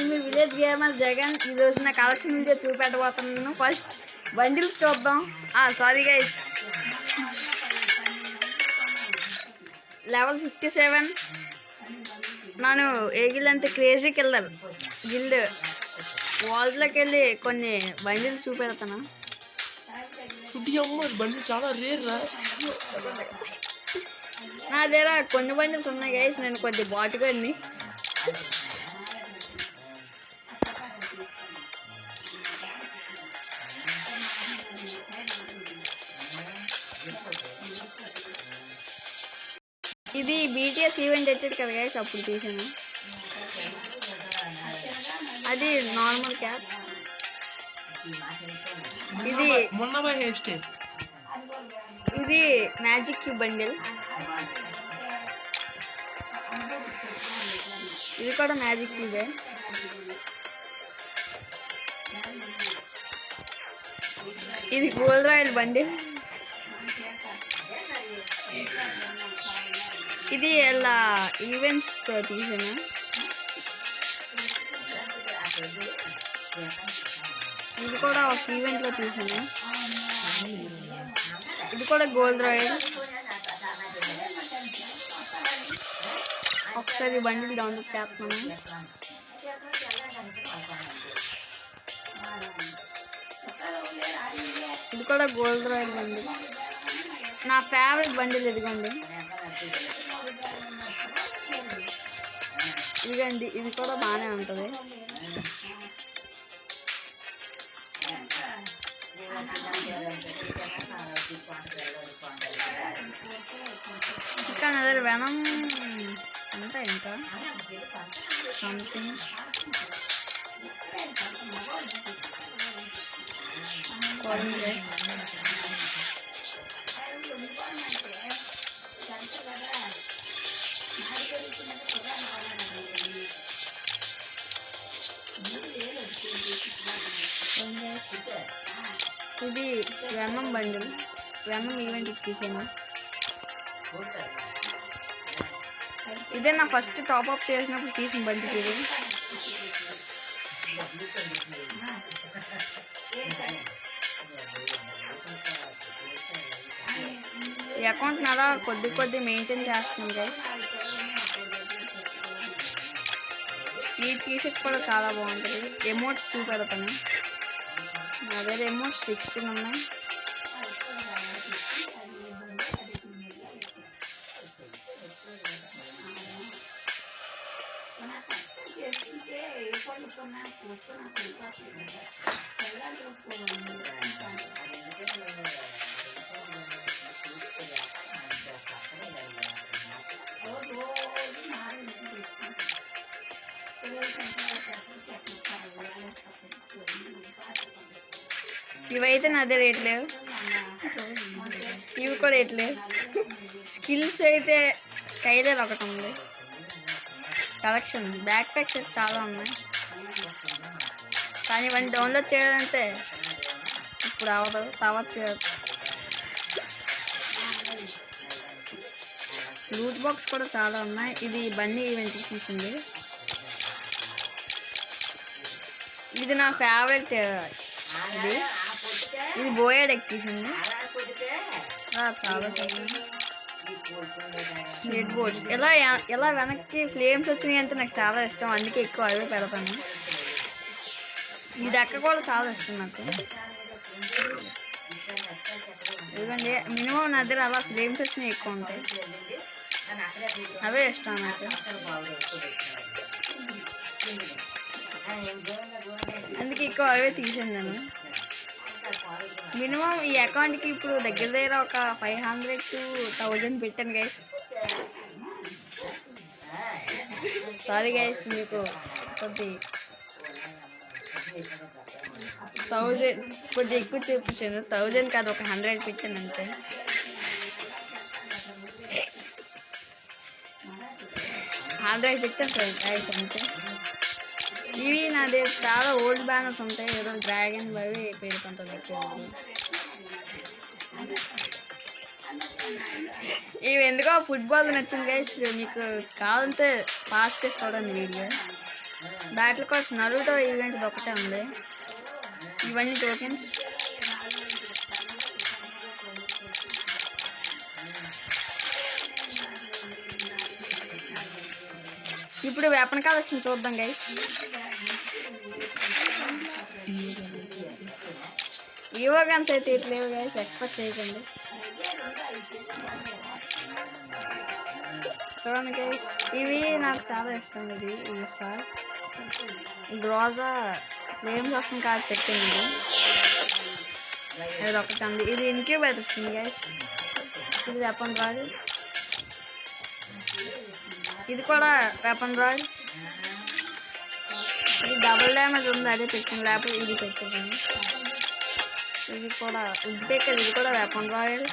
మీ village gamer Jagan. ఈరోజు నా collection video చూపెట్టబోతున్నాను. First bundles చూద్దాం. సారీ గైస్, లెవెల్ 57 ನಾನು ఏగిలంత క్రేజీ కిల్లర్ గిల్డ్ వాల్స్లోకి వెళ్ళి కొన్ని బండిల్స్ చూపెడతాను. బండి చాలా రేర్ రా. నా దగ్గర కొన్ని బండిల్స్ ఉన్నాయి గైస్. నేను కొద్ది బాటుకొని ఇది బీటీఎస్ ఈవెంట్ వచ్చాడు కదా గైస్, అప్పుడు తీసాను. అది నార్మల్ క్యాప్. ఇది మ్యాజిక్ క్యూబ్ బండిల్. ఇది కూడా మ్యాజిక్ క్యూబే. ఇది గోల్డ్ రాయల్ బండిల్. ఇది ఎలా ఈవెంట్స్తో తీసాను. ఇది కూడా ఒక ఈవెంట్లో తీసాను. ఇది కూడా గోల్డ్ రాయల్. ఒకసారి బండిల్ డౌన్లోడ్ చేస్తున్నాను. ఇది కూడా గోల్డ్ రాయల్ బండిల్. నా ఫేవరెట్ బండిల్ ఇదిగోండి. ఇదిగండి, ఇది కూడా బాగానే ఉంటుంది. ఇంకా నా దగ్గర వెనం అంతా ఇంకా సంథింగ్ ఇది వెనం బండిల్. వెనం ఈవెంట్ తీసాను. ఇదే నా ఫస్ట్ టాప్అప్ చేసినప్పుడు తీసిన బండి. ఇది ఈ అకౌంట్ని అలా కొద్ది మెయింటైన్ చేస్తున్నాను గైస్. ఈ టీషర్ట్ కూడా చాలా బాగుంటుంది. ఎమోట్స్ చూపెడతాను. నా దగ్గర ఎమోట్స్ 16 ఉన్నాయి. ఇవైతే నా దగ్గర రేట్లేవు. ఇవి కూడా రేట్లేవు. స్కిల్స్ అయితే స్కైలర్ ఒకటి ఉంది. కలెక్షన్ బ్యాక్ ప్యాక్స్ అయితే చాలా ఉన్నాయి, కానీ ఇవన్నీ డౌన్లోడ్ చేయాలంటే ఇప్పుడు అవ్వదు. తర్వాత చేయవచ్చు. లూట్ బాక్స్ కూడా చాలా ఉన్నాయి. ఇది బండి ఈవెంట్ తీసింది. ఇది నా ఫేవరెట్. ఇది బోయడ్ ఎక్కించింది. చాలా స్వీట్ బోర్డ్స్ ఎలా వెనక్కి ఫ్లేమ్స్ వచ్చినాయి అంటే నాకు చాలా ఇష్టం. అందుకే ఎక్కువ అవే పెడతాను. ఈ దక్క కూడా చాలా ఇష్టం నాకు. ఎందుకంటే మినిమం నా దగ్గర అలా ఫ్లేమ్స్ వచ్చినాయి ఎక్కువ ఉంటాయి. అవే ఇష్టం నాకు. అందుకే ఎక్కువ అవే తీసాను నేను. మినిమం ఈ అకౌంట్కి ఇప్పుడు దగ్గర ఒక 500 to 1000 పెట్టాను గైస్. సారీ గైస్, మీకు కొద్ది 1000 కొద్ది ఎక్కువ చూపించాను. 1000 కాదు, ఒక 100 పెట్టాను అంతే. పెట్టాను సార్ గైస్ అంతే. ఇవి నా దగ్గర చాలా ఓల్డ్ బ్యానర్స్ ఉంటాయి. ఏదో డ్రాగన్ అవి పెడుతుంటుంది. ఇవి ఎందుకో ఫుట్బాల్ నచ్చింది గైస్. మీకు కావాలంటే ఫాస్ట్ చూడండి video. Battle cards Naruto event ఒకటే ఉంది. ఇవన్నీ టోకెన్స్. ఇప్పుడు వెపన్ కలెక్షన్ చూద్దాం గైస్. ఈవో గన్స్ అయితే ఇట్లేవు గైస్, ఎక్స్పెక్ట్ చేయకండి. చూడండి గైస్, ఇవి నాకు చాలా ఇష్టం. ఇది స్టార్ గ్రోజా ఫ్లేమ్స్ వస్తుంది కాదు పెట్టింది. ఇది ఒకటి ఉంది. ఇది ఇన్క్యూబేటర్ స్కిన్ గైస్. ఇది వెపన్ రాయల్. ఇది కూడా వెపన్ రాయల్. ఇది డబుల్ డ్యామేజ్ ఉంది, అదే పెట్టింది, లేకపోతే ఇది పెట్టింది. ఇది కూడా ఉడ్బేకర్. ఇది కూడా వెపన్ రాయల్.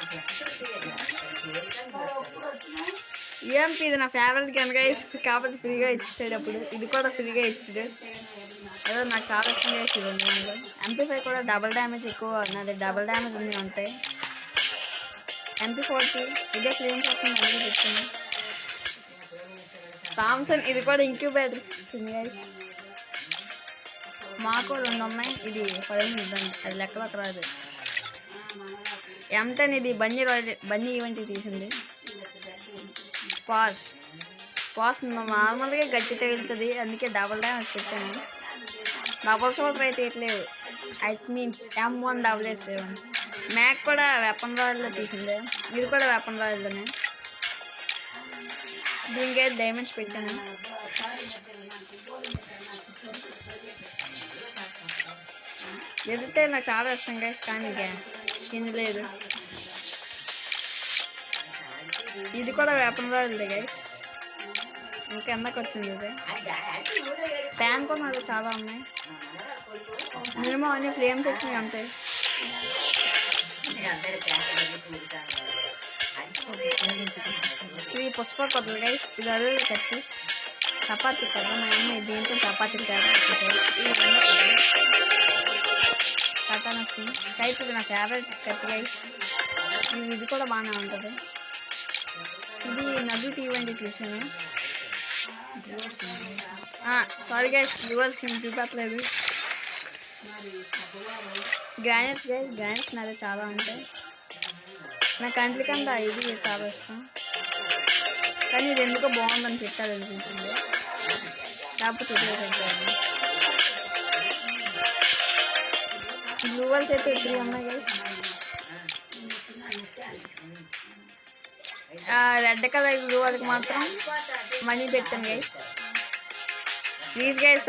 EMP ఇది నా ఫేవరెట్ గన్ గైస్, కాబట్టి ఫ్రీగా ఇచ్చేటప్పుడు ఇది కూడా ఫ్రీగా ఇచ్చాడు. ఏదో నాకు చాలా ఇష్టం చేసి ఇవ్వండి. MP5 కూడా డబుల్ డ్యామేజ్ ఎక్కువ, నాది డబుల్ డ్యామేజ్ ఉంది అంతే. MP40 ఇదే ఫ్లేమ్స్ వస్తుంది, అందుకే పెట్టింది. థామ్సన్ ఇది కూడా ఇంక్యూబేటర్ గైస్. మాకు 2 ఉన్నాయి. ఇది 10 ఇద్దండి, అది లెక్కలోకి రాదు. M10 ఇది బన్నీ ఈవెంట్ తీసింది. స్పాస్ నార్మల్గా గట్టి తగులుతుంది, అందుకే డబుల్ డ్యామేజ్ పెట్టాను. డబుల్ షోల్డర్ అయితే ఇట్లేదు, ఇట్ మీన్స్ M188 మ్యాక్ కూడా వెపన్ రాయల్లో తీసింది. ఇది కూడా వెపన్ రాయల్లోనే. దీనికి అయితే డైమండ్స్ పెట్టాను. ఎదితే నాకు చాలా ఇష్టం గైస్, కానీ స్కిన్ లేదు. ఇది కూడా వెపన్ రాయల్దే గైస్, ఇంకా ఎందకు వచ్చింది. ఇది ఫ్యాన్ కూడా నాకు చాలా ఉన్నాయి. మినిమం అన్ని ఫ్లేమ్స్ వచ్చినాయి అంతే. ఇది పుష్ప కొత్తలు గైస్. ఇది అరుగు కత్తి, చపాతీ కదా మా అమ్మ దీంతో చపాతీలు చేస్తారు. కటానా స్కిన్ టైప్ ఇది నా ఫేవరెట్ కత్తి గైస్. ఇది కూడా బాగానే ఉంటుంది. ఇది నదుటి ఈవెంట్ తీసాను. సారీ గైస్, రివర్స్ స్కిన్ చూపెట్టలేదు. గ్రానైట్స్ గైస్, గ్రానైట్స్ నాది చాలా ఉంటాయి. నా కంట్రీకంతా ఇది చాలా ఇష్టం, కానీ ఇది ఎందుకో బాగుందని పెట్టాలి అనిపించింది, లేకపోతే ఇదే పెట్టాను. గ్లూవల్స్ అయితే 3 ఉన్నాయి గైస్. రెడ్ కలర్ గ్లూవల్కి మాత్రం మనీ పెట్టాను గైస్. Please guys